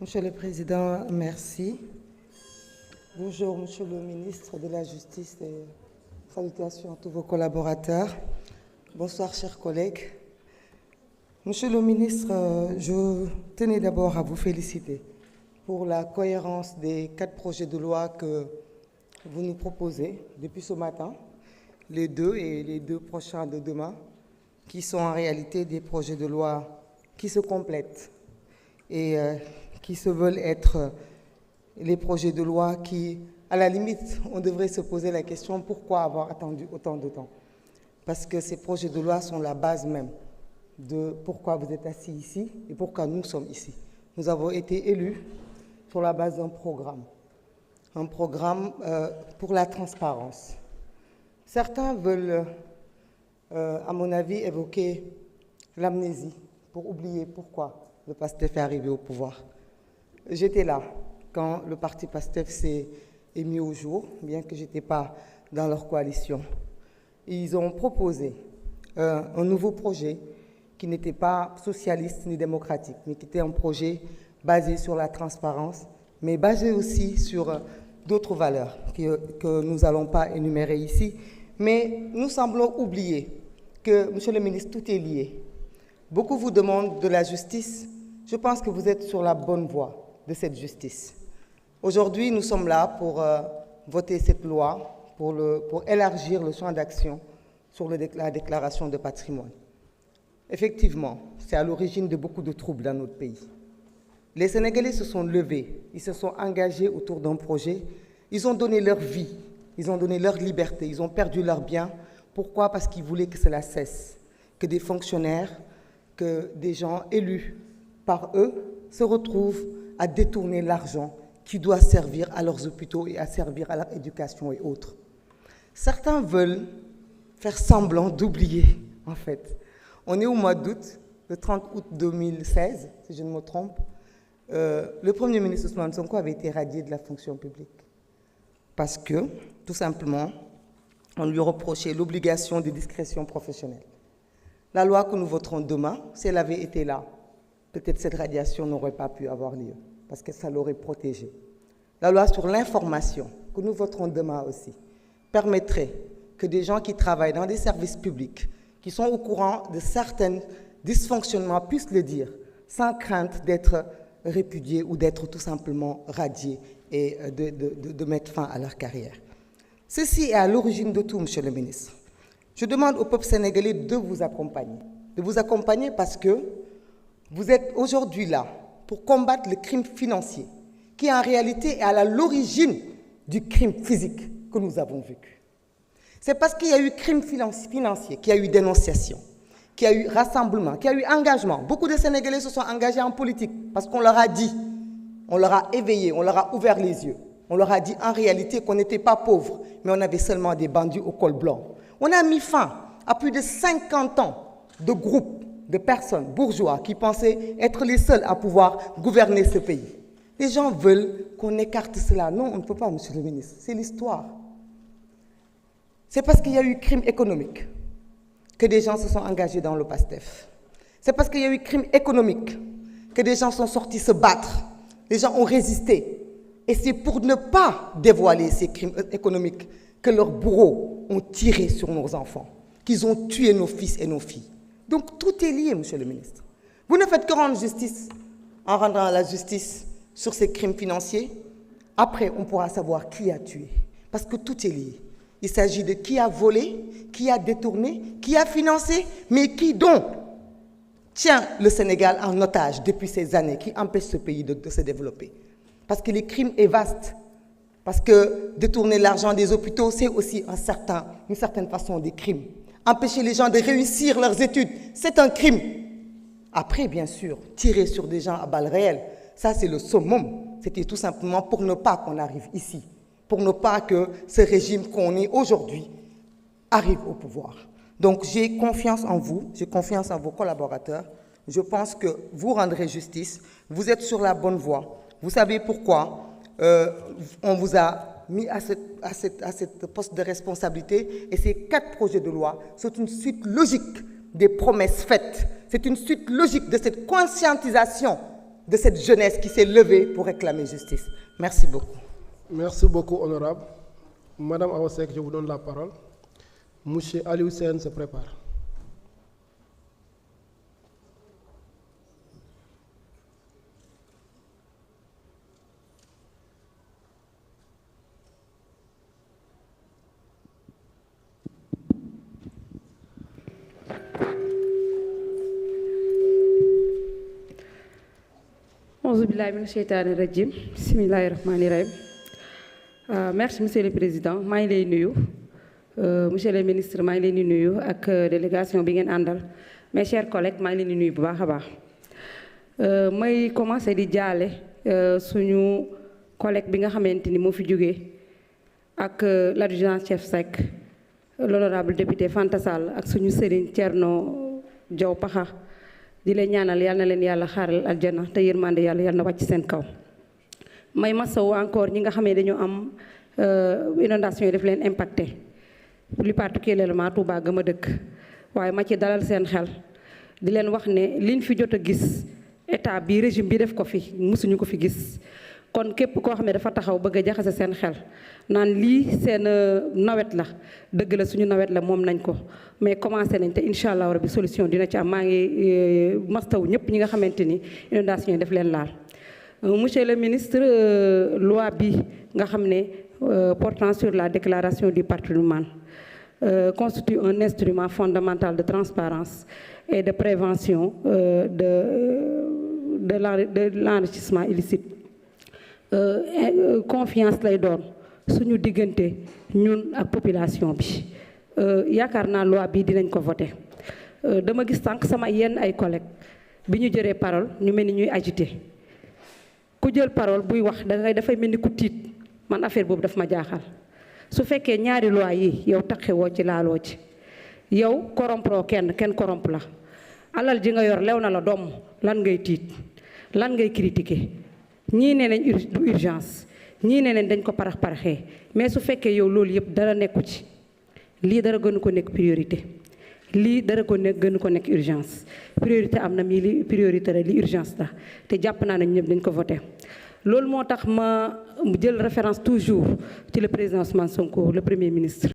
Monsieur le Président, merci. Bonjour, Monsieur le Ministre de la Justice et salutations à tous vos collaborateurs. Bonsoir, chers collègues. Monsieur le Ministre, je tenais d'abord à vous féliciter pour la cohérence des 4 projets de loi que vous nous proposez depuis ce matin, les 2 et les 2 prochains de demain, qui sont en réalité des projets de loi qui se complètent et qui se veulent être les projets de loi qui, à la limite, on devrait se poser la question pourquoi avoir attendu autant de temps. Parce que ces projets de loi sont la base même de pourquoi vous êtes assis ici et pourquoi nous sommes ici. Nous avons été élus sur la base d'un programme pour la transparence. Certains veulent, à mon avis, évoquer l'amnésie pour oublier pourquoi le PASTEF est arrivé au pouvoir. J'étais là quand le parti PASTEF s'est mis au jour, bien que je n'étais pas dans leur coalition. Ils ont proposé un nouveau projet qui n'était pas socialiste ni démocratique, mais qui était un projet basé sur la transparence, mais basé aussi sur d'autres valeurs que nous n'allons pas énumérer ici. Mais nous semblons oublier que, Monsieur le ministre, tout est lié. Beaucoup vous demandent de la justice. Je pense que vous êtes sur la bonne voie de cette justice. Aujourd'hui, nous sommes là pour voter cette loi, pour élargir le champ d'action sur la déclaration de patrimoine. Effectivement, c'est à l'origine de beaucoup de troubles dans notre pays. Les Sénégalais se sont levés, ils se sont engagés autour d'un projet, ils ont donné leur vie, ils ont donné leur liberté, ils ont perdu leurs biens. Pourquoi? Parce qu'ils voulaient que cela cesse, que des fonctionnaires, que des gens élus par eux se retrouvent à détourner l'argent qui doit servir à leurs hôpitaux et à servir à leur éducation et autres. Certains veulent faire semblant d'oublier, en fait. On est au mois d'août, le 30 août 2016, si je ne me trompe. Le Premier ministre Ousmane Sonko avait été radié de la fonction publique parce que, tout simplement, on lui reprochait l'obligation de discrétion professionnelle. La loi que nous voterons demain, si elle avait été là, peut-être cette radiation n'aurait pas pu avoir lieu, parce que ça l'aurait protégé. La loi sur l'information, que nous voterons demain aussi, permettrait que des gens qui travaillent dans des services publics, qui sont au courant de certains dysfonctionnements, puissent le dire, sans crainte d'être répudiés ou d'être tout simplement radiés et de mettre fin à leur carrière. Ceci est à l'origine de tout, Monsieur le ministre. Je demande au peuple sénégalais de vous accompagner parce que vous êtes aujourd'hui là pour combattre le crime financier, qui en réalité est à l'origine du crime physique que nous avons vécu. C'est parce qu'il y a eu crime financier, qu'il y a eu dénonciation, qu'il y a eu rassemblement, qu'il y a eu engagement. Beaucoup de Sénégalais se sont engagés en politique parce qu'on leur a dit, on leur a éveillé, on leur a ouvert les yeux. On leur a dit en réalité qu'on n'était pas pauvres, mais on avait seulement des bandits au col blanc. On a mis fin à plus de 50 ans de groupes de personnes bourgeois qui pensaient être les seuls à pouvoir gouverner ce pays. Les gens veulent qu'on écarte cela. Non, on ne peut pas, Monsieur le ministre. C'est l'histoire. C'est parce qu'il y a eu crime économique que des gens se sont engagés dans le PASTEF. C'est parce qu'il y a eu crime économique que des gens sont sortis se battre. Les gens ont résisté. Et c'est pour ne pas dévoiler ces crimes économiques que leurs bourreaux ont tiré sur nos enfants, qu'ils ont tué nos fils et nos filles. Donc tout est lié, Monsieur le ministre. Vous ne faites que rendre justice en rendant la justice sur ces crimes financiers. Après, on pourra savoir qui a tué. Parce que tout est lié. Il s'agit de qui a volé, qui a détourné, qui a financé, mais qui donc tient le Sénégal en otage depuis ces années, qui empêche ce pays de se développer. Parce que les crimes est vaste. Parce que détourner l'argent des hôpitaux, c'est aussi une certaine façon des crimes. Empêcher les gens de réussir leurs études, c'est un crime. Après, bien sûr, tirer sur des gens à balles réelles, ça c'est le summum. C'était tout simplement pour ne pas qu'on arrive ici, pour ne pas que ce régime qu'on est aujourd'hui arrive au pouvoir. Donc j'ai confiance en vous, j'ai confiance en vos collaborateurs. Je pense que vous rendrez justice, vous êtes sur la bonne voie. Vous savez pourquoi on vous a mis à cette poste de responsabilité et ces 4 projets de loi sont une suite logique des promesses faites. C'est une suite logique de cette conscientisation de cette jeunesse qui s'est levée pour réclamer justice. Merci beaucoup. Merci beaucoup, honorable. Madame Awasek, je vous donne la parole. Monsieur Aliou Sène se prépare. Auzu billahi mina sheytaani rajim bismillahi rahmani rahim. Merci monsieur le président maa ngi lay nuyu monsieur le ministre maa ngi leen di nuyu ak délégation bi ngeen àndal mes chers collègues maa ngi leen di nuyu bu baax a baax. May commencé di jaale suñu collègue bi nga xamante ni moo fi jógee ak l'adjudant chef Seck l'honorable député Fanta Sall ak suñu sëriñ Thierno Diaw Paxa di leen ñaanal yal na leen yàlla xaaral aljana te yërmande yàlla yal na wàcc seen kaw. May masawu encore ñi nga xam ne dañoo am inondation yi daf leen impacté plus particulièrement Touba ga ma dëkk waaye ma ci dalal seen xel di leen wax ne liñ fi jot a gis état bi régime bi def ko fi mësuñu ko fi gis. Kon képp koo xam ne dafa taxaw bëgg a jaxase seen xel naan lii seen nawet la dëgg la suñu nawet la moom nañ ko mais commencé nañ te incha allah rabi solution dina ci am maa ngi mastaw ñëpp ñi nga xamante ni inondation yi daf leen laal. Monsieur le ministre loi bi nga xam ne portant sur la déclaration du patrimoine constitue un instrument fondamental de transparence et de prévention de l'enrichissement illicite. Confiance lay doon suñu diggante ñun ak population bi yaakaar naa loi bii dinañ ko voté dama gis sànq sama yenn ay collègues bi ñu jëree parole ñu mel ni ñuy agité ku jël parole buy wax dafay mel ni ku tiit man affaire boobu daf ma jaaxal su fekkee ñaari loi yi yow taxewoo ci laaloo ci yow corrompre kenn corrompre la alal ji nga yor lew na la doom lan ngay tiit lan ngay critiquer ñii nee nañ du urgence ñii nee nañ dañ ko parax-paraxee mais su fekkee yow loolu yëpp dara nekku ci lii dara gënu ko nekk priorité lii dara gënu ko nekk urgence priorité am na mii li priorité la li urgence la te jàpp naa ne ñëpp dañ ko voté loolu moo tax ma jël référence toujours ci le président Ousmane Sonko le premier ministre